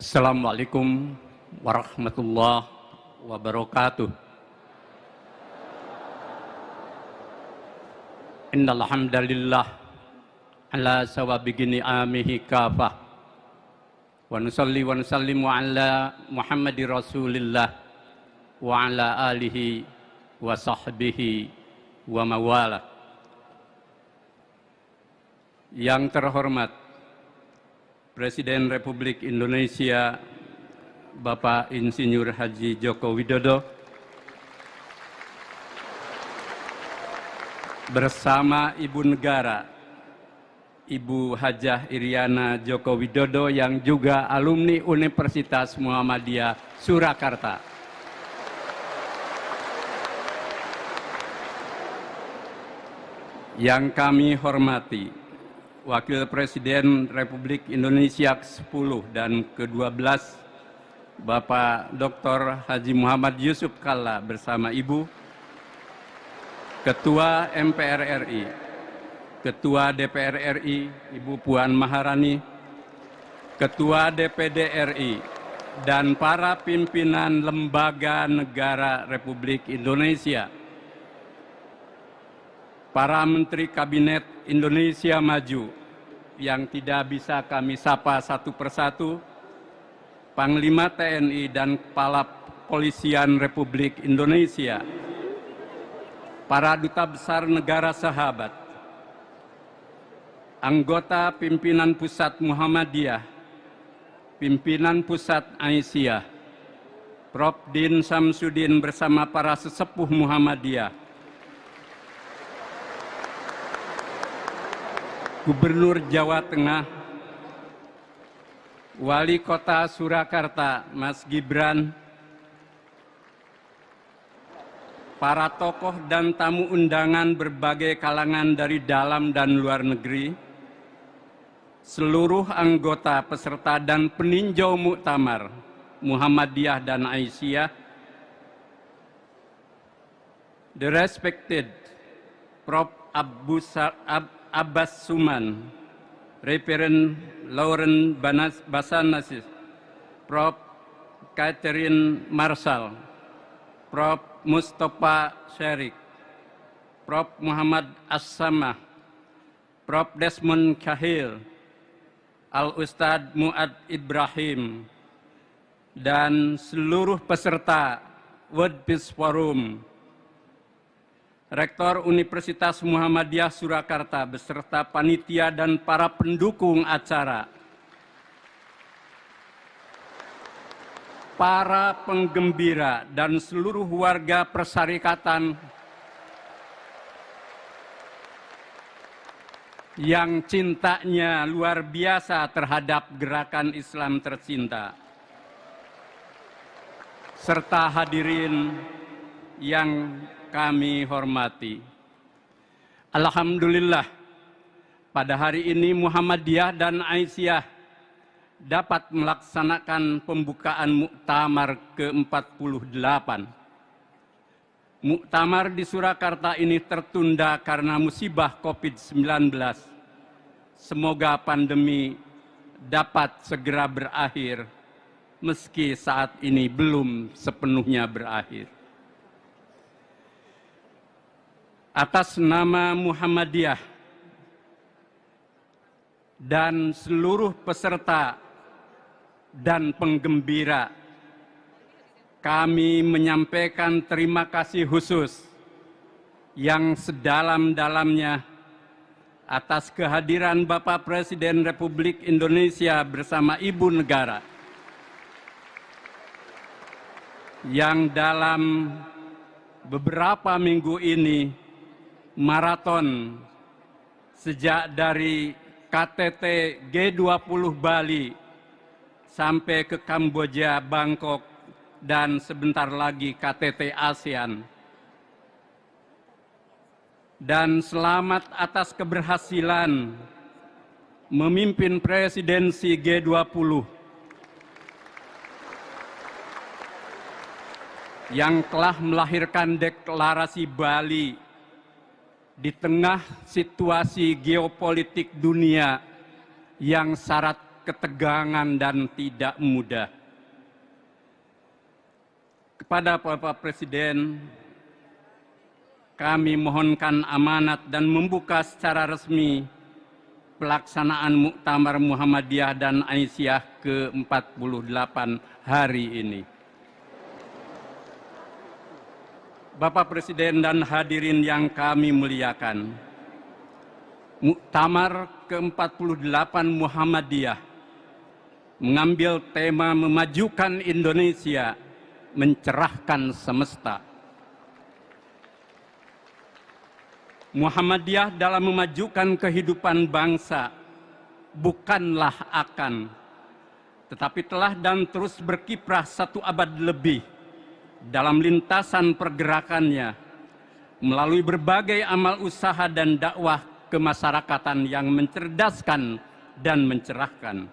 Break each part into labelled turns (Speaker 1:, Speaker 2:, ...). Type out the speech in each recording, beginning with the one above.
Speaker 1: Assalamualaikum warahmatullahi wabarakatuh. Innal hamdalillah ala sawabiqi ni'amihi kafah wa nusalli wa nusallimu ala Muhammadir Rasulillah wa ala alihi wa sahbihi wa mawala. Yang terhormat Presiden Republik Indonesia Bapak Insinyur Haji Joko Widodo bersama Ibu Negara Ibu Hajah Iriana Joko Widodo yang juga alumni Universitas Muhammadiyah Surakarta. Yang kami hormati Wakil Presiden Republik Indonesia ke-10 dan ke-12 Bapak Dr. Haji Muhammad Yusuf Kalla bersama Ibu, Ketua MPR RI, Ketua DPR RI Ibu Puan Maharani, Ketua DPD RI, dan para pimpinan lembaga negara Republik Indonesia, para Menteri Kabinet Indonesia Maju yang tidak bisa kami sapa satu persatu, Panglima TNI dan Kepala Kepolisian Republik Indonesia, para Duta Besar Negara Sahabat, anggota Pimpinan Pusat Muhammadiyah, Pimpinan Pusat Aisyah, Prof. Din Samsudin bersama para sesepuh Muhammadiyah, Gubernur Jawa Tengah, Wali Kota Surakarta Mas Gibran, para tokoh dan tamu undangan berbagai kalangan dari dalam dan luar negeri, seluruh anggota peserta dan peninjau muktamar Muhammadiyah dan Aisyah, the respected Prof. Abbas Suman, Reverend Lauren Basanasis, Prof. Catherine Marshall, Prof. Mustafa Syarik, Prof. Muhammad As-Samah, Prof. Desmond Kahil, Al-Ustadz Mu'ad Ibrahim, dan seluruh peserta World Peace Forum, Rektor Universitas Muhammadiyah Surakarta beserta panitia dan para pendukung acara, para penggembira dan seluruh warga persyarikatan yang cintanya luar biasa terhadap gerakan Islam tercinta, serta hadirin yang kami hormati. Alhamdulillah, pada hari ini Muhammadiyah dan Aisyah dapat melaksanakan pembukaan muktamar ke-48. Muktamar di Surakarta ini tertunda karena musibah COVID-19. Semoga pandemi dapat segera berakhir, meski saat ini belum sepenuhnya berakhir. Atas nama Muhammadiyah dan seluruh peserta dan penggembira, kami menyampaikan terima kasih khusus yang sedalam-dalamnya atas kehadiran Bapak Presiden Republik Indonesia bersama Ibu Negara yang dalam beberapa minggu ini maraton sejak dari KTT G20 Bali sampai ke Kamboja, Bangkok, dan sebentar lagi KTT ASEAN. Dan selamat atas keberhasilan memimpin presidensi G20 yang telah melahirkan deklarasi Bali di tengah situasi geopolitik dunia yang syarat ketegangan dan tidak mudah. Kepada Bapak Presiden, kami mohonkan amanat dan membuka secara resmi pelaksanaan Muktamar Muhammadiyah dan Aisyah ke-48 hari ini. Bapak Presiden dan hadirin yang kami muliakan, Muktamar ke-48 Muhammadiyah mengambil tema memajukan Indonesia, mencerahkan semesta. Muhammadiyah dalam memajukan kehidupan bangsa bukanlah akan, tetapi telah dan terus berkiprah 1 abad lebih dalam lintasan pergerakannya melalui berbagai amal usaha dan dakwah kemasyarakatan yang mencerdaskan dan mencerahkan.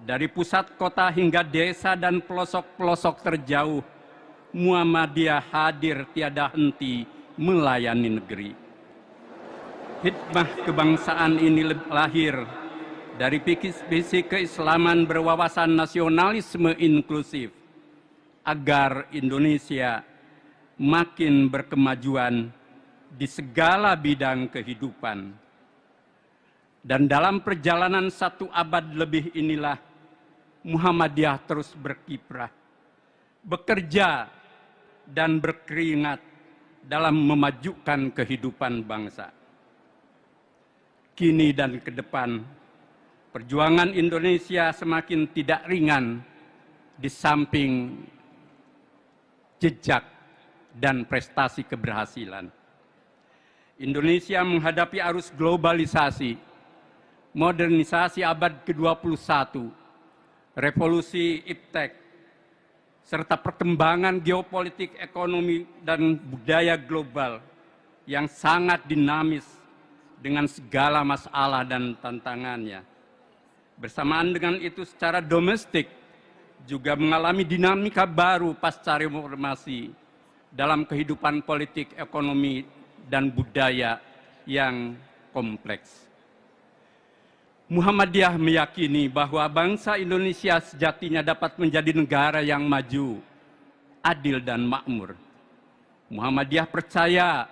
Speaker 1: Dari pusat kota hingga desa dan pelosok-pelosok terjauh, Muhammadiyah hadir tiada henti melayani negeri. Hikmah kebangsaan ini lahir dari visi keislaman berwawasan nasionalisme inklusif, agar Indonesia makin berkemajuan di segala bidang kehidupan. Dan dalam perjalanan 1 abad lebih inilah Muhammadiyah terus berkiprah, bekerja dan berkeringat dalam memajukan kehidupan bangsa. Kini dan ke depan, perjuangan Indonesia semakin tidak ringan di samping jejak dan prestasi keberhasilan. Indonesia menghadapi arus globalisasi, modernisasi abad ke-21, revolusi iptek, serta perkembangan geopolitik, ekonomi, dan budaya global yang sangat dinamis dengan segala masalah dan tantangannya. Bersamaan dengan itu secara domestik juga mengalami dinamika baru pasca reformasi dalam kehidupan politik, ekonomi, dan budaya yang kompleks. Muhammadiyah meyakini bahwa bangsa Indonesia sejatinya dapat menjadi negara yang maju, adil, dan makmur. Muhammadiyah percaya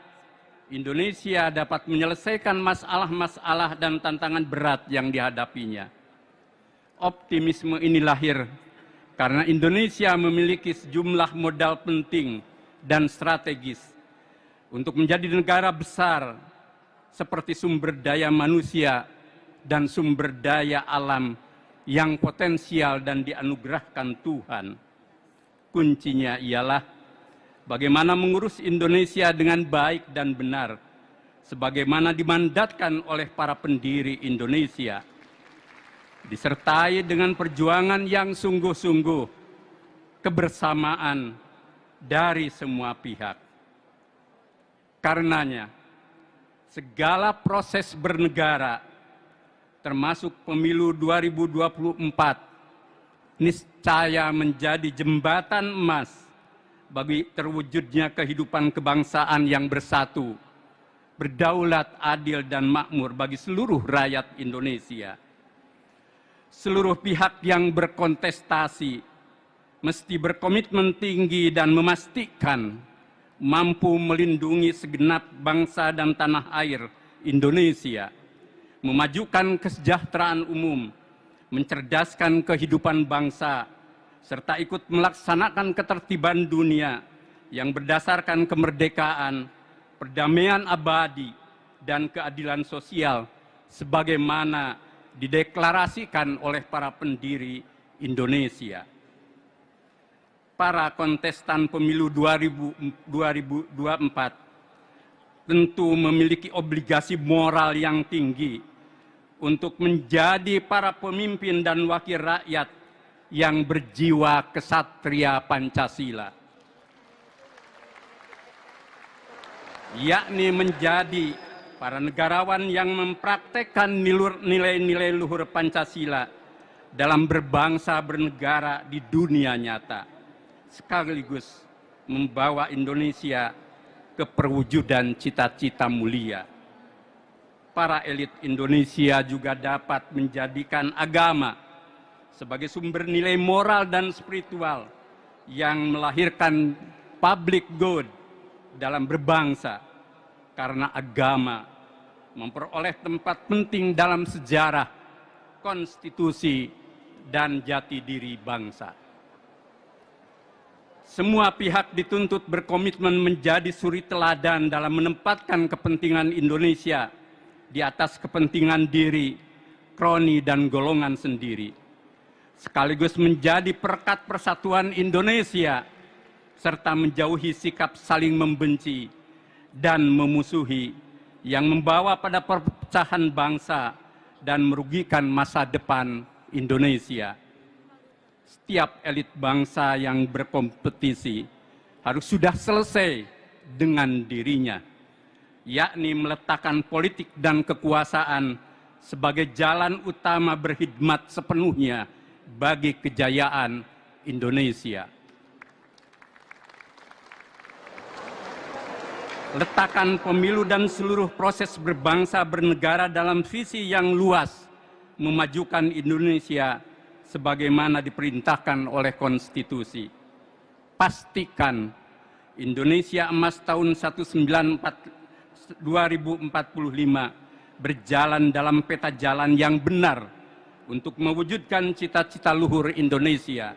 Speaker 1: Indonesia dapat menyelesaikan masalah-masalah dan tantangan berat yang dihadapinya. Optimisme ini lahir karena Indonesia memiliki sejumlah modal penting dan strategis untuk menjadi negara besar seperti sumber daya manusia dan sumber daya alam yang potensial dan dianugerahkan Tuhan. Kuncinya ialah bagaimana mengurus Indonesia dengan baik dan benar, sebagaimana dimandatkan oleh para pendiri Indonesia, disertai dengan perjuangan yang sungguh-sungguh, kebersamaan dari semua pihak. Karenanya, segala proses bernegara, termasuk pemilu 2024, niscaya menjadi jembatan emas bagi terwujudnya kehidupan kebangsaan yang bersatu, berdaulat, adil, dan makmur bagi seluruh rakyat Indonesia. Seluruh pihak yang berkontestasi mesti berkomitmen tinggi dan memastikan mampu melindungi segenap bangsa dan tanah air Indonesia, memajukan kesejahteraan umum, mencerdaskan kehidupan bangsa, serta ikut melaksanakan ketertiban dunia yang berdasarkan kemerdekaan, perdamaian abadi, dan keadilan sosial sebagaimana dideklarasikan oleh para pendiri Indonesia. Para kontestan pemilu 2024 tentu memiliki obligasi moral yang tinggi untuk menjadi para pemimpin dan wakil rakyat yang berjiwa kesatria Pancasila, yakni menjadi para negarawan yang mempraktekkan nilai-nilai luhur Pancasila dalam berbangsa bernegara di dunia nyata, sekaligus membawa Indonesia ke perwujudan cita-cita mulia. para elit Indonesia juga dapat menjadikan agama sebagai sumber nilai moral dan spiritual yang melahirkan public good dalam berbangsa, karena agama memperoleh tempat penting dalam sejarah, konstitusi, dan jati diri bangsa. Semua pihak dituntut berkomitmen menjadi suri teladan dalam menempatkan kepentingan Indonesia di atas kepentingan diri, kroni, dan golongan sendiri, sekaligus menjadi perekat persatuan Indonesia, serta menjauhi sikap saling membenci dan memusuhi yang membawa pada perpecahan bangsa dan merugikan masa depan Indonesia. Setiap elit bangsa yang berkompetisi harus sudah selesai dengan dirinya, yakni meletakkan politik dan kekuasaan sebagai jalan utama berkhidmat sepenuhnya bagi kejayaan Indonesia. Letakkan pemilu dan seluruh proses berbangsa bernegara dalam visi yang luas, memajukan Indonesia sebagaimana diperintahkan oleh konstitusi. Pastikan Indonesia Emas tahun 2045 berjalan dalam peta jalan yang benar untuk mewujudkan cita-cita luhur Indonesia,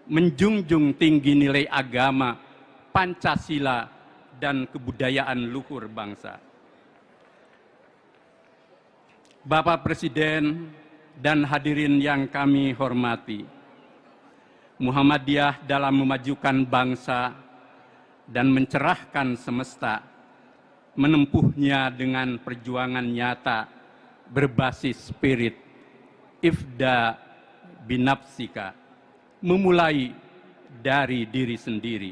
Speaker 1: menjunjung tinggi nilai agama, Pancasila, dan kebudayaan luhur bangsa. Bapak Presiden dan hadirin yang kami hormati, Muhammadiyah dalam memajukan bangsa dan mencerahkan semesta, menempuhnya dengan perjuangan nyata berbasis spirit ifda binafsika, memulai dari diri sendiri.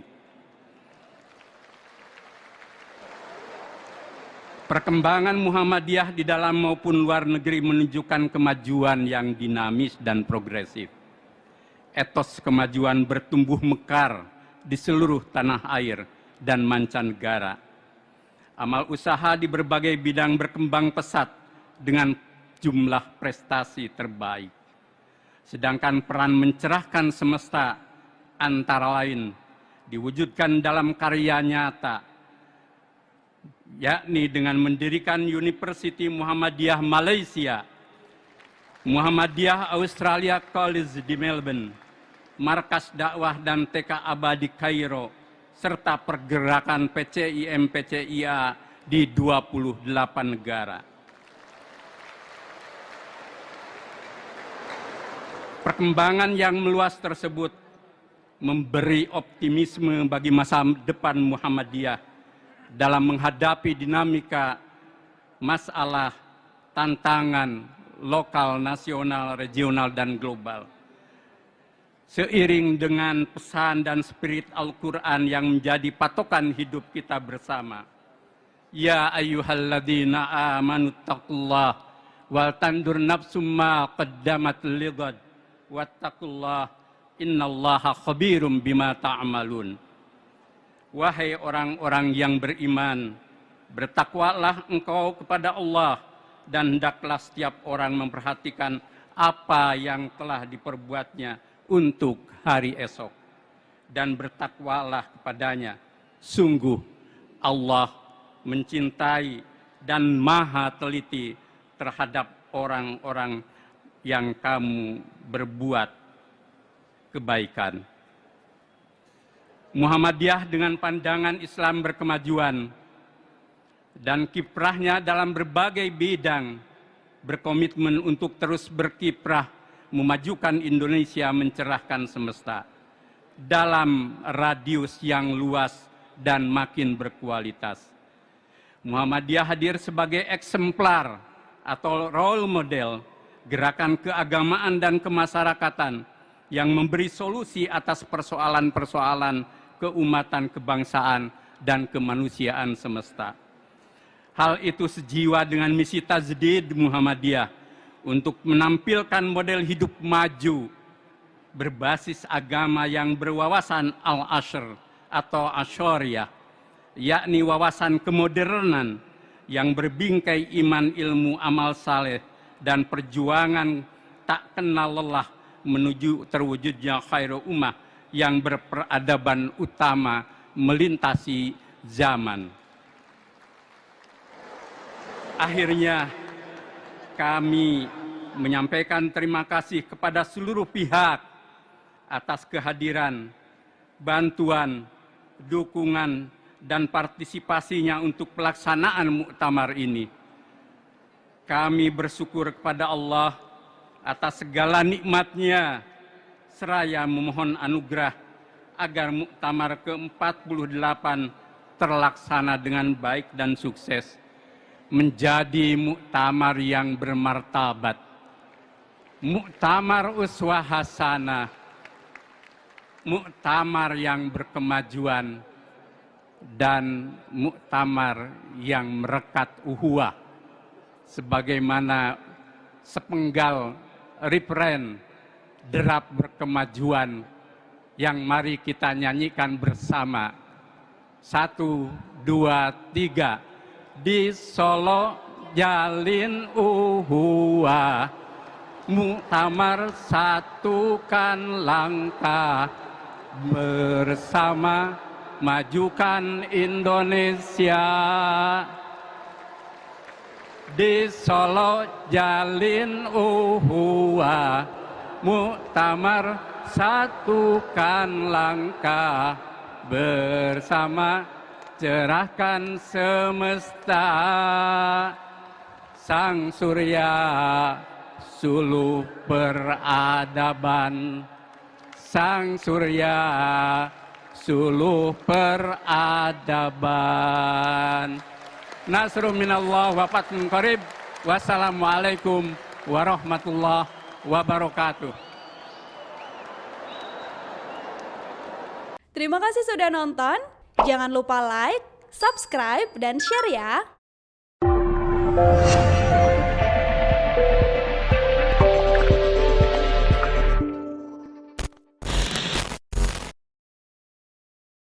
Speaker 1: Perkembangan Muhammadiyah di dalam maupun luar negeri menunjukkan kemajuan yang dinamis dan progresif. Etos kemajuan bertumbuh mekar di seluruh tanah air dan mancanegara. Amal usaha di berbagai bidang berkembang pesat dengan jumlah prestasi terbaik. Sedangkan peran mencerahkan semesta antara lain diwujudkan dalam karya nyata, yakni dengan mendirikan University Muhammadiyah Malaysia, Muhammadiyah Australia College di Melbourne, Markas Dakwah dan TK Aba di Kairo, serta pergerakan PCIM-PCIA di 28 negara. Perkembangan yang meluas tersebut memberi optimisme bagi masa depan Muhammadiyah dalam menghadapi dinamika masalah, tantangan lokal, nasional, regional, dan global. Seiring dengan pesan dan spirit Al-Quran yang menjadi patokan hidup kita bersama. Ya ayyuhalladzina amanu taqullah wal tandur nafsum ma qaddamat ligad wattaqullah innallaha khabirum bima ta'malun. Wahai orang-orang yang beriman, bertakwalah engkau kepada Allah dan hendaklah setiap orang memperhatikan apa yang telah diperbuatnya untuk hari esok. Dan bertakwalah kepadanya. Sungguh Allah mencintai dan maha teliti terhadap orang-orang yang kamu berbuat kebaikan. Muhammadiyah dengan pandangan Islam berkemajuan dan kiprahnya dalam berbagai bidang berkomitmen untuk terus berkiprah memajukan Indonesia, mencerahkan semesta dalam radius yang luas dan makin berkualitas. Muhammadiyah hadir sebagai eksemplar atau role model gerakan keagamaan dan kemasyarakatan yang memberi solusi atas persoalan-persoalan keumatan, kebangsaan, dan kemanusiaan semesta. Hal itu sejiwa dengan misi Tajdid Muhammadiyah untuk menampilkan model hidup maju berbasis agama yang berwawasan al-ashr atau asyariyah, yakni wawasan kemodernan yang berbingkai iman, ilmu, amal saleh, dan perjuangan tak kenal lelah menuju terwujudnya khairul ummah yang berperadaban utama melintasi zaman. Akhirnya kami menyampaikan terima kasih kepada seluruh pihak atas kehadiran, bantuan, dukungan, dan partisipasinya untuk pelaksanaan muktamar ini. Kami bersyukur kepada Allah atas segala nikmat-Nya, seraya memohon anugerah agar muktamar ke-48 terlaksana dengan baik dan sukses, menjadi muktamar yang bermartabat, muktamar uswah hasanah, muktamar yang berkemajuan, dan muktamar yang merekat uhuwah, sebagaimana sepenggal refren derap berkemajuan yang mari kita nyanyikan bersama. 1, 2, 3. Di Solo jalin uhuwah, muktamar satukan langkah, bersama majukan Indonesia. Di Solo jalin uhuwah, muktamar satukan langkah, bersama cerahkan semesta. Sang surya suluh peradaban, sang surya suluh peradaban. Nasrun minallah wa fathun qarib. Wassalamualaikum warahmatullahi wabarakatuh.
Speaker 2: Terima kasih sudah nonton. Jangan lupa like, subscribe, dan share ya.